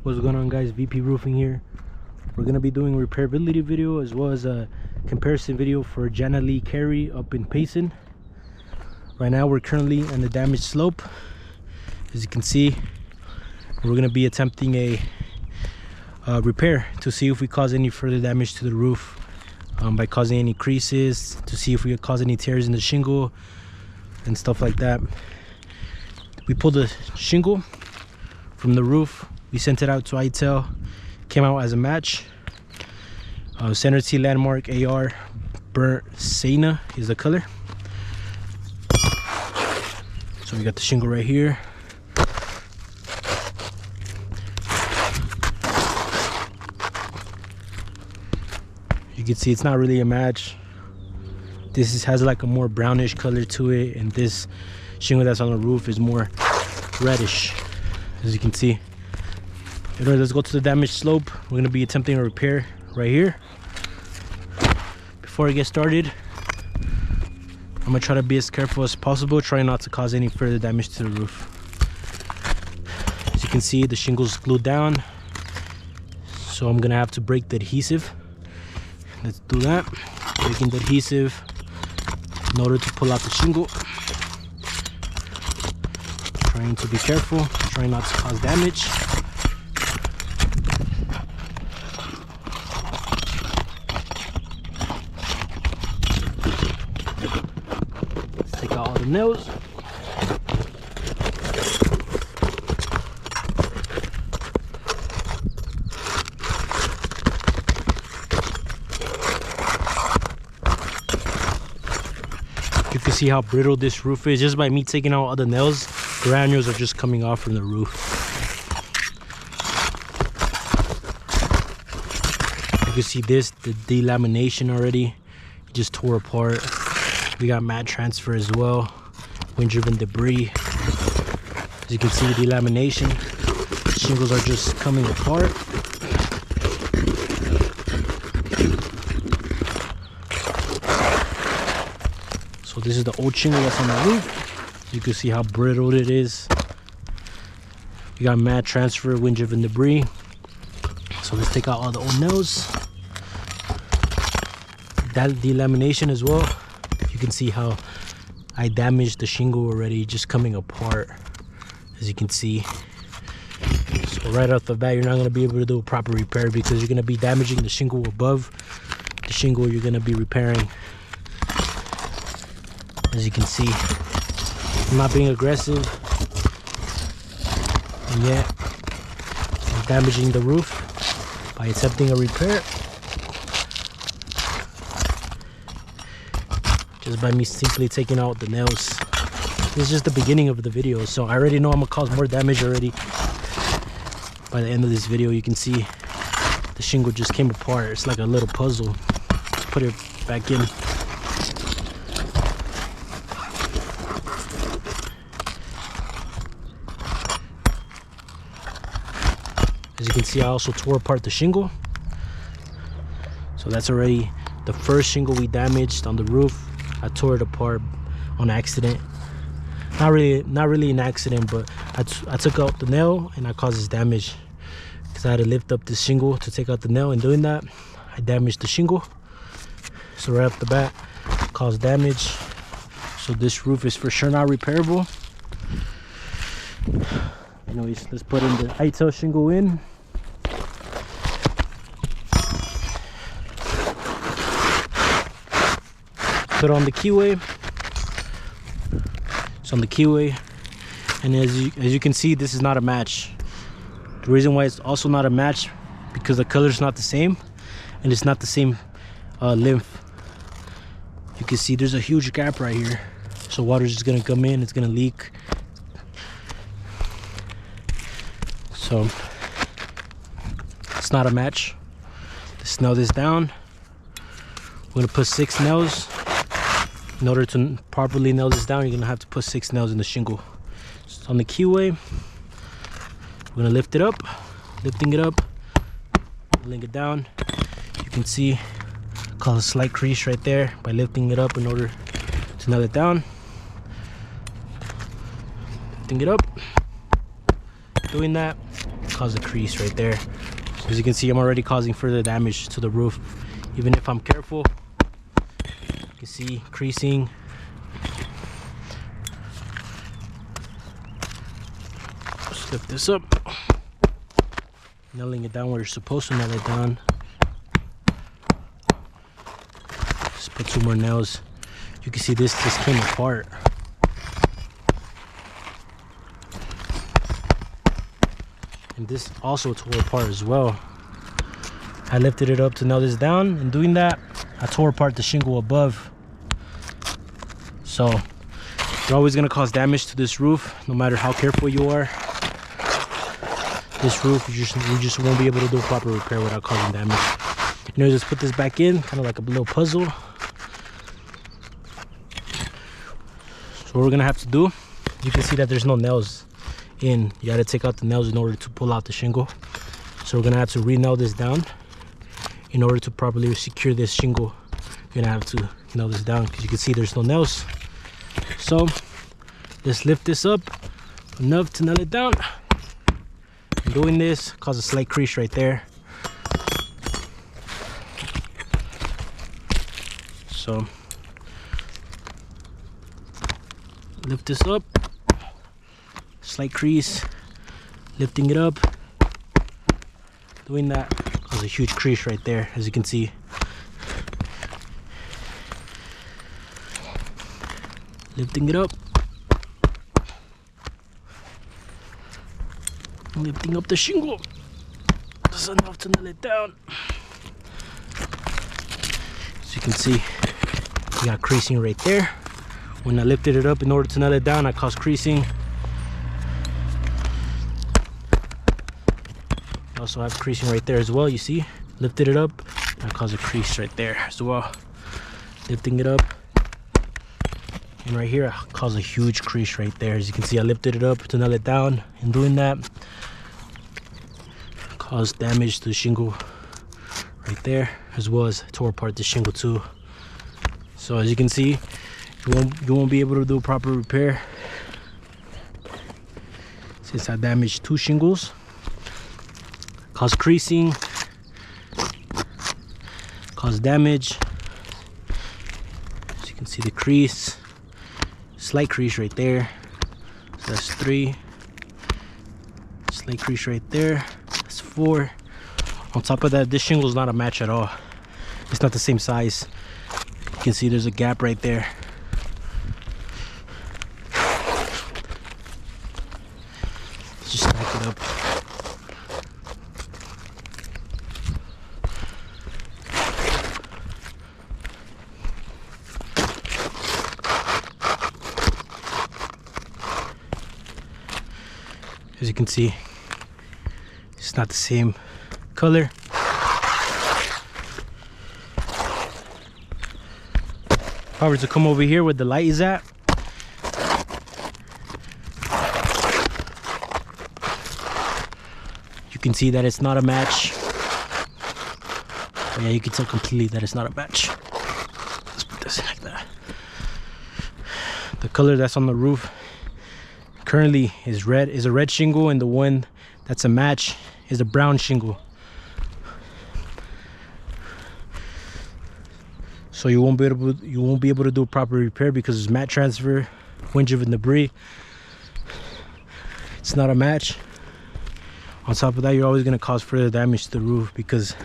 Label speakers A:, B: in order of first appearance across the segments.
A: What's going on, guys? VP Roofing here. We're gonna be doing a repairability video as well as a comparison video for Janna Cary up in Payson. Right now we're currently on the damaged slope, as you can see. We're gonna be attempting a repair to see if we cause any further damage to the roof by causing any creases, to see if we cause any tears in the shingle and stuff like that. We pulled the shingle from the roof, we sent it out to ITEL, came out as a match. Center T Landmark AR Burnt Sienna is the color. So we got the shingle right here. You can see it's not really a match. This has like a more brownish color to it, and this shingle that's on the roof is more reddish, as you can see. Anyway, let's go to the damaged slope. We're gonna be attempting a repair right here. Before I get started, I'm gonna try to be as careful as possible, try not to cause any further damage to the roof. As you can see, the shingle's glued down, so I'm gonna have to break the adhesive. Let's do that. Breaking the adhesive in order to pull out the shingle. Trying to be careful, trying not to cause damage. Let's take out all the nails. You can see how brittle this roof is just by me taking out all the nails. Granules are just coming off from the roof. You can see this, the delamination already just tore apart. We got mat transfer as well, wind driven debris. As you can see, the delamination, shingles are just coming apart. So this is the old shingle that's on the roof. You can see how brittle it is. We got mat transfer, wind driven debris. So let's take out all the old nails. That delamination as well. You can see how I damaged the shingle already, just coming apart, as you can see. So right off the bat, you're not gonna be able to do a proper repair because you're gonna be damaging the shingle above the shingle you're gonna be repairing. As you can see, I'm not being aggressive, and yet I'm damaging the roof by attempting a repair just by me simply taking out the nails. This is just the beginning of the video, so I already know I'm gonna cause more damage already. By the end of this video, you can see the shingle just came apart. It's like a little puzzle. Let's put it back in. As you can see, I also tore apart the shingle. So that's already the first shingle we damaged on the roof. I tore it apart on accident. Not really an accident, but I took out the nail and I caused this damage because I had to lift up this shingle to take out the nail. And doing that, I damaged the shingle. So right off the bat, caused damage. So this roof is for sure not repairable. Anyways, let's put in the ITEL shingle in. Put on the keyway. It's on the keyway, and as you can see, this is not a match. The reason why it's also not a match because the color's not the same, and it's not the same length. You can see there's a huge gap right here, so water's just gonna come in, it's gonna leak. So it's not a match. Let's nail this down. We're gonna put 6 nails. In order to properly nail this down, you're gonna have to put 6 nails in the shingle. So on the keyway, we're gonna lift it up, lifting it up, pulling it down. You can see, cause a slight crease right there by lifting it up in order to nail it down. Lifting it up, doing that, cause a crease right there. So as you can see, I'm already causing further damage to the roof. Even if I'm careful, you can see creasing. Just lift this up, nailing it down where you're supposed to nail it down. Just put 2 more nails. You can see this just came apart. And this also tore apart as well. I lifted it up to nail this down, and doing that, I tore apart the shingle above. So you're always gonna cause damage to this roof, no matter how careful you are. This roof, you just won't be able to do a proper repair without causing damage. You know, just put this back in, kind of like a little puzzle. So what we're gonna have to do, you can see that there's no nails in. You gotta take out the nails in order to pull out the shingle. So we're gonna have to re-nail this down in order to properly secure this shingle. You're gonna have to nail this down because you can see there's no nails. So let's lift this up enough to nail it down. And doing this cause a slight crease right there. So lift this up, slight crease, lifting it up. Doing that cause a huge crease right there, as you can see. Lifting it up, lifting up the shingle just enough to nail it down. As you can see, we got creasing right there. When I lifted it up in order to nail it down, I caused creasing. I also have creasing right there as well. You see, lifted it up, I caused a crease right there as well. Lifting it up, and right here I caused a huge crease right there. As you can see, I lifted it up to nail it down, and doing that caused damage to the shingle right there, as well as tore apart the shingle too. So as you can see, you won't be able to do a proper repair since I damaged 2 shingles. Caused creasing, caused damage. As you can see, the crease, slight crease right there. So that's 3. Slight crease right there. That's 4. On top of that, this shingle is not a match at all. It's not the same size. You can see there's a gap right there. Let's just stack it up. As you can see, it's not the same color. If I were to come over here where the light is at, you can see that it's not a match. Oh yeah, you can tell completely that it's not a match. Let's put this in like that. The color that's on the roof currently is red, is a red shingle, and the one that's a match is a brown shingle. So you won't be able to do a proper repair because it's mat transfer, wind driven debris. It's not a match. On top of that, you're always going to cause further damage to the roof because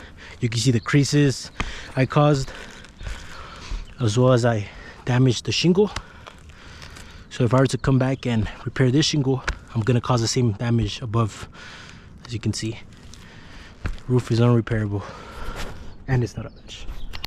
A: you can see the creases I caused, as well as I damaged the shingle. So if I were to come back and repair this shingle, I'm going to cause the same damage above. As you can see, roof is unrepairable and it's not a match.